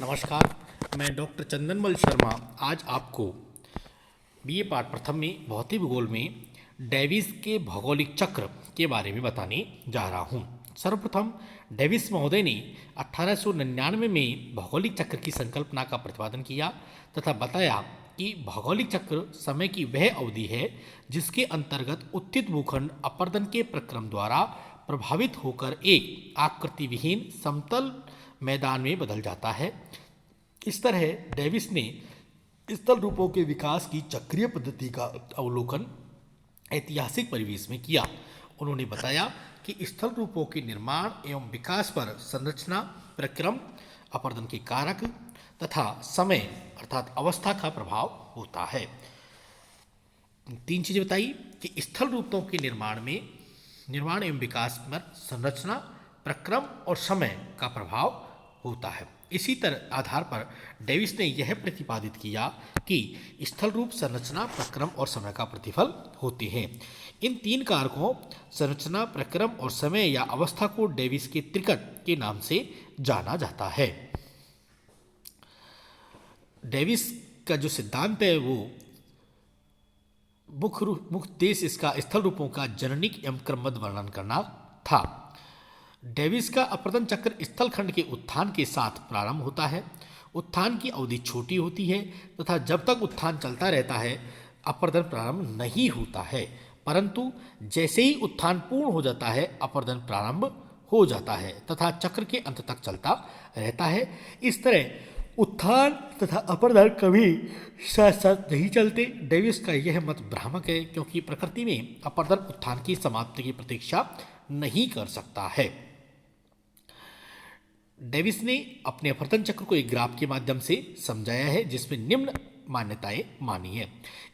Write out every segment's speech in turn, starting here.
नमस्कार। मैं डॉक्टर चंदनमल शर्मा आज आपको बीए पाठ प्रथम में भौतिक भूगोल में डेविस के भौगोलिक चक्र के बारे में बताने जा रहा हूँ। सर्वप्रथम डेविस महोदय ने 1899 में भौगोलिक चक्र की संकल्पना का प्रतिपादन किया तथा बताया कि भौगोलिक चक्र समय की वह अवधि है जिसके अंतर्गत उत्थित भूखंड अपर्दन के प्रक्रम द्वारा प्रभावित होकर एक आकृति विहीन समतल मैदान में बदल जाता है। इस तरह डेविस ने स्थल रूपों के विकास की चक्रीय पद्धति का अवलोकन ऐतिहासिक परिवेश में किया। उन्होंने बताया कि स्थल रूपों के निर्माण एवं विकास पर संरचना, प्रक्रम, अपर्दन के कारक तथा समय अर्थात अवस्था का प्रभाव होता है। तीन चीजें बताई कि स्थल रूपों के निर्माण एवं विकास पर संरचना, प्रक्रम और समय का प्रभाव होता है। इसी तरह आधार पर डेविस ने यह प्रतिपादित किया कि स्थल रूप संरचना, प्रक्रम और समय का प्रतिफल होते हैं। इन तीन कारकों संरचना, प्रक्रम और समय या अवस्था को डेविस के त्रिकट के नाम से जाना जाता है। डेविस का जो सिद्धांत है वो मुख्य उद्देश्य इसका स्थल रूपों का जननिक एवं क्रमबद्ध वर्णन करना था। डेविस का अपर्दन चक्र स्थल खंड के उत्थान के साथ प्रारंभ होता है। उत्थान की अवधि छोटी होती है तथा जब तक उत्थान चलता रहता है अपर्दन प्रारंभ नहीं होता है, परंतु जैसे ही उत्थान पूर्ण हो जाता है अपर्दन प्रारंभ हो जाता है तथा चक्र के अंत तक चलता रहता है। इस तरह उत्थान तथा अपर्दन कभी साथ साथ नहीं चलते। डेविस का यह मत भ्रामक है क्योंकि प्रकृति में अपर्दन उत्थान की समाप्ति की प्रतीक्षा नहीं कर सकता है। डेविस ने अपने अपर्दन चक्र को एक ग्राफ के माध्यम से समझाया है जिसमें निम्न मान्यताएं मानी है।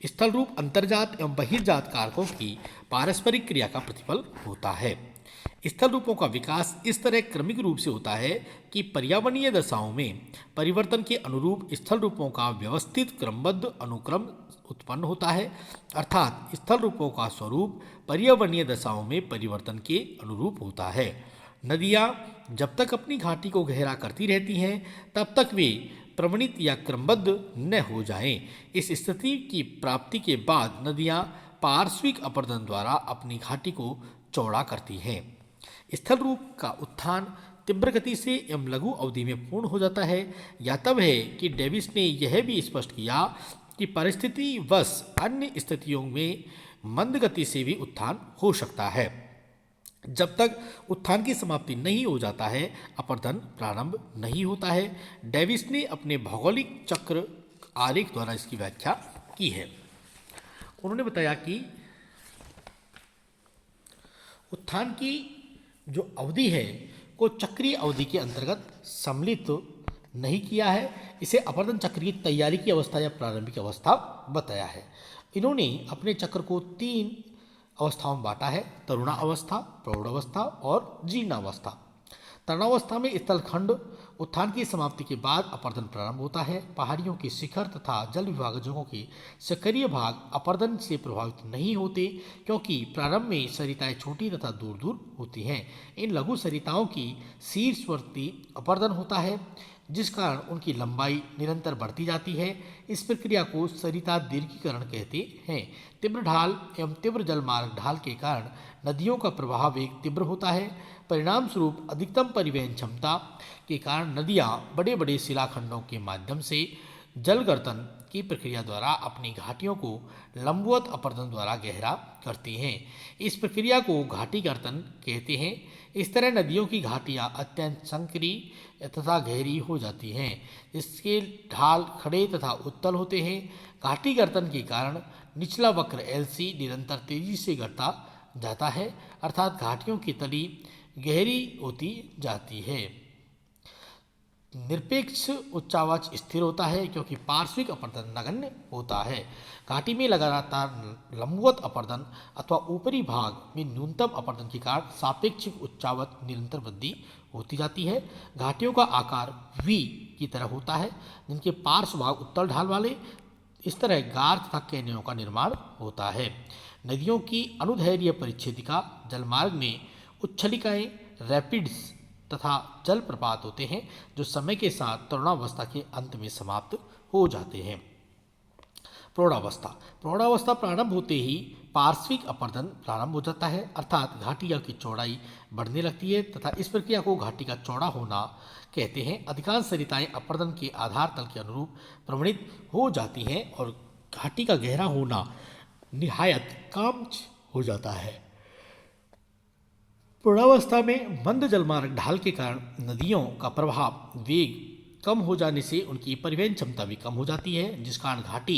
स्थल रूप अंतर्जात एवं बहिर्जात कारकों की पारस्परिक क्रिया का प्रतिफल होता है। स्थल रूपों का विकास इस तरह क्रमिक रूप से होता है कि पर्यावरणीय दशाओं में परिवर्तन के अनुरूप स्थल रूपों का व्यवस्थित क्रमबद्ध अनुक्रम उत्पन्न होता है, अर्थात स्थल रूपों का स्वरूप पर्यावरणीय दशाओं में परिवर्तन के अनुरूप होता है। नदियाँ जब तक अपनी घाटी को गहरा करती रहती हैं तब तक वे प्रवणित या क्रमबद्ध न हो जाएं। इस स्थिति की प्राप्ति के बाद नदियाँ पार्श्विक अपर्दन द्वारा अपनी घाटी को चौड़ा करती हैं। स्थल रूप का उत्थान तीव्र गति से एवं लघु अवधि में पूर्ण हो जाता है। यह तब है कि डेविस ने यह भी स्पष्ट किया कि परिस्थिति वश अन्य स्थितियों में मंद गति से भी उत्थान हो सकता है। जब तक उत्थान की समाप्ति नहीं हो जाता है अपर्दन प्रारंभ नहीं होता है। डेविस ने अपने भौगोलिक चक्र आरेख द्वारा इसकी व्याख्या की है। उन्होंने बताया कि उत्थान की जो अवधि है को चक्रीय अवधि के अंतर्गत सम्मिलित नहीं किया है। इसे अपर्दन चक्र की तैयारी की अवस्था या प्रारंभिक अवस्था बताया है। इन्होंने अपने चक्र को तीन अवस्थाओं में बांटा है: तरुणावस्था, प्रौढ़ावस्था और जीर्णावस्था। तरुणावस्था में स्थलखंड उत्थान की समाप्ति के बाद अपर्दन प्रारंभ होता है। पहाड़ियों के शिखर तथा जल विभाजकों के सक्रिय भाग अपर्दन से प्रभावित नहीं होते क्योंकि प्रारंभ में सरिताएं छोटी तथा दूर दूर होती हैं। इन लघु सरिताओं की शीर्षवर्ती अपर्दन होता है जिस कारण उनकी लंबाई निरंतर बढ़ती जाती है। इस प्रक्रिया को सरिता दीर्घीकरण कहते हैं। तीव्र ढाल एवं तीव्र जलमार्ग ढाल के कारण नदियों का प्रवाह वेग तीव्र होता है। परिणाम स्वरूप अधिकतम परिवहन क्षमता के कारण नदियाँ बड़े बड़े शिलाखंडों के माध्यम से जलगर्तन की प्रक्रिया द्वारा अपनी घाटियों को लंबवत अपर्दन द्वारा गहरा करती हैं। इस प्रक्रिया को घाटी गर्तन कहते हैं। इस तरह नदियों की घाटियाँ अत्यंत संकरी तथा गहरी हो जाती हैं। इसके ढाल खड़े तथा उत्तल होते हैं। घाटी गर्तन के कारण निचला वक्र एलसी निरंतर तेजी से घटता जाता है, अर्थात घाटियों की तली गहरी होती जाती है। निरपेक्ष उच्चावाच स्थिर होता है क्योंकि पार्श्विक अपर्दन नगण्य होता है। घाटी में लगातार लंबवत अपर्दन अथवा ऊपरी भाग में न्यूनतम अपर्दन के कारण सापेक्षिक उच्चावच निरंतर वृद्धि होती जाती है। घाटियों का आकार वी की तरह होता है जिनके पार्श्व भाग उत्तल ढाल वाले। इस तरह गार तथा कैनियों का निर्माण होता है। नदियों की अनुदैर्घ्य परिच्छेदिका जलमार्ग में उच्छलिकाएँ रैपिड्स तथा जलप्रपात होते हैं जो समय के साथ तरुणावस्था के अंत में समाप्त हो जाते हैं। प्रौढ़ावस्था। प्रौढ़ावस्था प्रारंभ होते ही पार्श्विक अपर्दन प्रारंभ हो जाता है, अर्थात घाटिया की चौड़ाई बढ़ने लगती है तथा इस प्रक्रिया को घाटी का चौड़ा होना कहते हैं। अधिकांश सरिताएं अपर्दन के आधार तल के अनुरूप प्रवणित हो जाती हैं और घाटी का गहरा होना निहायत कम हो जाता है। प्रौढ़ावस्था में मंद जलमार्ग ढाल के कारण नदियों का प्रवाह वेग कम हो जाने से उनकी परिवहन क्षमता भी कम हो जाती है, जिस कारण घाटी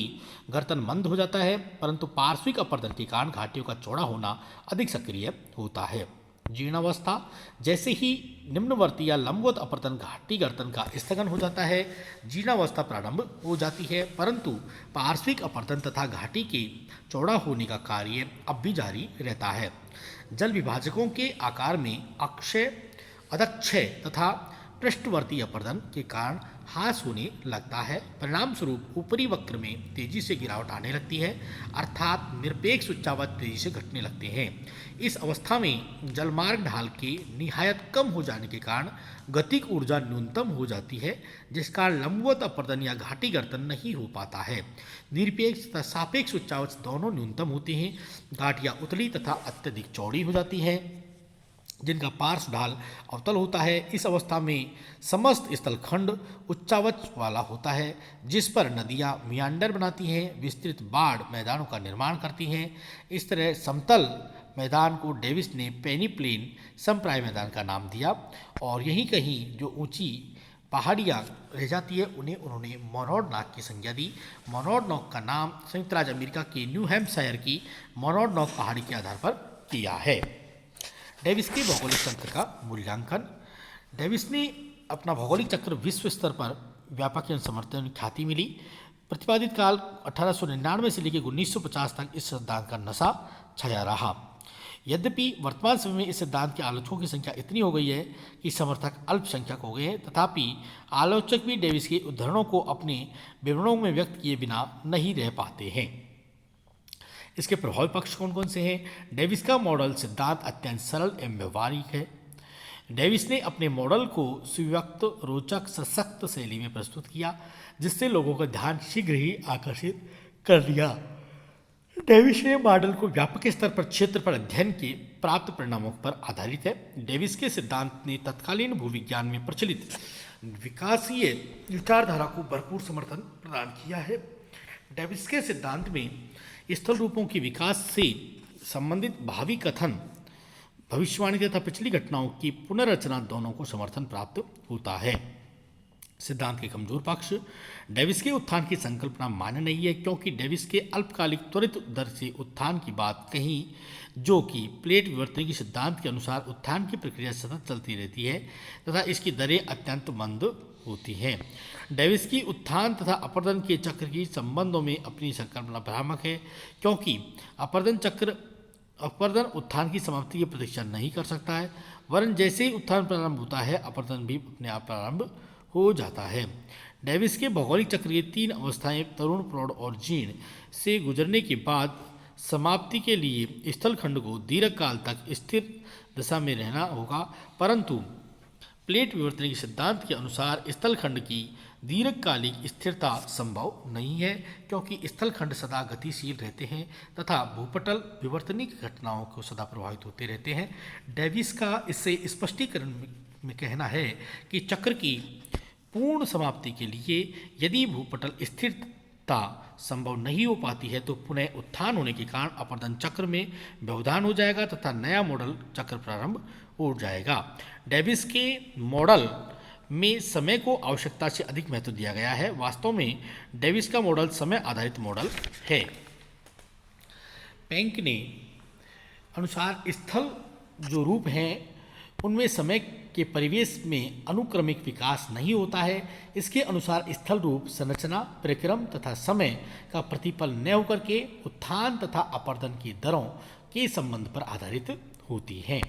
गर्तन मंद हो जाता है, परंतु पार्श्विक अपर्दन के कारण घाटियों का चौड़ा होना अधिक सक्रिय होता है। जीर्णावस्था। जैसे ही निम्नवर्ती या लंबवत अपर्दन घाटी गर्तन का स्थगन हो जाता है, जीर्णावस्था प्रारंभ हो जाती है, परंतु पार्श्विक अपर्दन तथा घाटी के चौड़ा होने का कार्य अब भी जारी रहता है। जल विभाजकों के आकार में अक्षय, अधक्षय तथा पृष्ठवर्ती अपर्दन के कारण ह्रास होने लगता है। परिणाम स्वरूप ऊपरी वक्र में तेजी से गिरावट आने लगती है, अर्थात निरपेक्ष उच्चावच तेजी से घटने लगते हैं। इस अवस्था में जलमार्ग ढाल के निहायत कम हो जाने के कारण गतिक ऊर्जा न्यूनतम हो जाती है, जिस कारण लंबवत अपर्दन या घाटी गर्तन नहीं हो पाता है। निरपेक्ष तथा सापेक्ष उच्चावच दोनों न्यूनतम होते हैं। घाटियाँ उतली तथा अत्यधिक चौड़ी हो जाती हैं, जिनका पार्श्व ढाल अवतल होता है। इस अवस्था में समस्त स्थलखंड उच्चावच वाला होता है, जिस पर नदियाँ मियांडर बनाती हैं, विस्तृत बाढ़ मैदानों का निर्माण करती हैं। इस तरह समतल मैदान को डेविस ने पेनी प्लेन समप्राय मैदान का नाम दिया और यहीं कहीं जो ऊंची पहाड़ियाँ रह जाती है उन्हें उन्होंने मोनोड नॉक की संज्ञा दी। मोनोड नॉक का नाम संयुक्त राज्य अमेरिका के न्यू हैम्पशायर की मोनोड नॉक पहाड़ी के आधार पर किया है। डेविस के भौगोलिक तंत्र का मूल्यांकन। डेविस ने अपना भौगोलिक चक्र विश्व स्तर पर व्यापक समर्थन ख्याति मिली। प्रतिपादित काल 1899 से लेकर 1950 तक इस सिद्धांत का नशा छाया रहा। यद्यपि वर्तमान समय में इस सिद्धांत के आलोचकों की संख्या इतनी हो गई है कि समर्थक अल्पसंख्यक हो गए हैं, तथापि आलोचक भी डेविस के उद्धरणों को अपने विवरणों में व्यक्त किए बिना नहीं रह पाते हैं। इसके प्रभावी पक्ष कौन कौन से हैं? डेविस का मॉडल सिद्धांत अत्यंत सरल एवं व्यवहारिक है। डेविस ने अपने मॉडल को सुव्यक्त, रोचक, सशक्त शैली में प्रस्तुत किया, जिससे लोगों का ध्यान शीघ्र ही आकर्षित कर लिया। डेविस ने मॉडल को व्यापक स्तर पर क्षेत्र पर अध्ययन के प्राप्त परिणामों पर आधारित है। डेविस के सिद्धांत ने तत्कालीन भूविज्ञान में प्रचलित विकासीय विचारधारा को भरपूर समर्थन प्रदान किया है। डेविस के सिद्धांत में स्थल रूपों के विकास से संबंधित भावी कथन, भविष्यवाणी तथा पिछली घटनाओं की पुनर्रचना दोनों को समर्थन प्राप्त होता है। सिद्धांत के कमजोर पक्ष। डेविस के उत्थान की संकल्पना मान्य नहीं है, क्योंकि डेविस के अल्पकालिक त्वरित दर से उत्थान की बात कही, जो कि प्लेट विवर्तन के सिद्धांत के अनुसार उत्थान की प्रक्रिया सतत चलती रहती है तथा इसकी दरें अत्यंत मंद होती हैं। डेविस की उत्थान तथा अपर्दन के चक्र की संबंधों में अपनी संकल्पना भ्रामक है, क्योंकि अपर्दन उत्थान की समाप्ति की प्रतीक्षा नहीं कर सकता है, वरन जैसे ही उत्थान प्रारंभ होता है अपर्दन भी अपने आप प्रारंभ हो जाता है। डेविस के भौगोलिक चक्र की 3 अवस्थाएं तरुण, प्रौढ़ और जीर्ण से गुजरने के बाद समाप्ति के लिए स्थलखंड को दीर्घकाल तक स्थिर दशा में रहना होगा, परंतु प्लेट विवर्तन के सिद्धांत के अनुसार स्थलखंड की दीर्घकालिक स्थिरता संभव नहीं है, क्योंकि स्थलखंड सदा गतिशील रहते हैं तथा भूपटल विवर्तनिक घटनाओं को सदा प्रभावित होते रहते हैं। डेविस का इससे स्पष्टीकरण में कहना है कि चक्र की पूर्ण समाप्ति के लिए यदि भूपटल स्थिरता संभव नहीं हो पाती है तो पुनः उत्थान होने के कारण अपर्दन चक्र में व्यवधान हो जाएगा तथा नया मॉडल चक्र प्रारंभ हो जाएगा। डेविस के मॉडल में समय को आवश्यकता से अधिक महत्व दिया गया है। वास्तव में डेविस का मॉडल समय आधारित मॉडल है। पेंक ने अनुसार स्थल जो रूप हैं उनमें समय के परिवेश में अनुक्रमिक विकास नहीं होता है। इसके अनुसार स्थल रूप संरचना, प्रक्रम तथा समय का प्रतिफल न होकर के उत्थान तथा अपर्दन की दरों के संबंध पर आधारित होती हैं।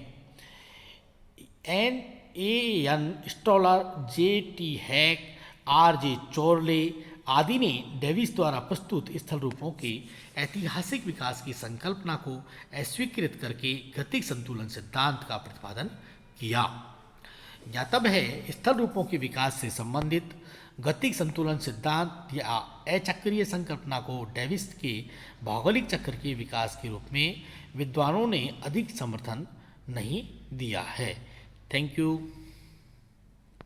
N.A.N. स्टॉलर, J.T. Hack, R.J. चोरले आदि ने डेविस द्वारा प्रस्तुत स्थल रूपों के ऐतिहासिक विकास की संकल्पना को अस्वीकृत करके गतिक संतुलन सिद्धांत का प्रतिपादन किया। ज्ञातव्य है स्थल रूपों के विकास से संबंधित गतिक संतुलन सिद्धांत या अचक्रीय संकल्पना को डेविस के भौगोलिक चक्र के विकास के रूप में विद्वानों ने अधिक समर्थन नहीं दिया है। Thank you.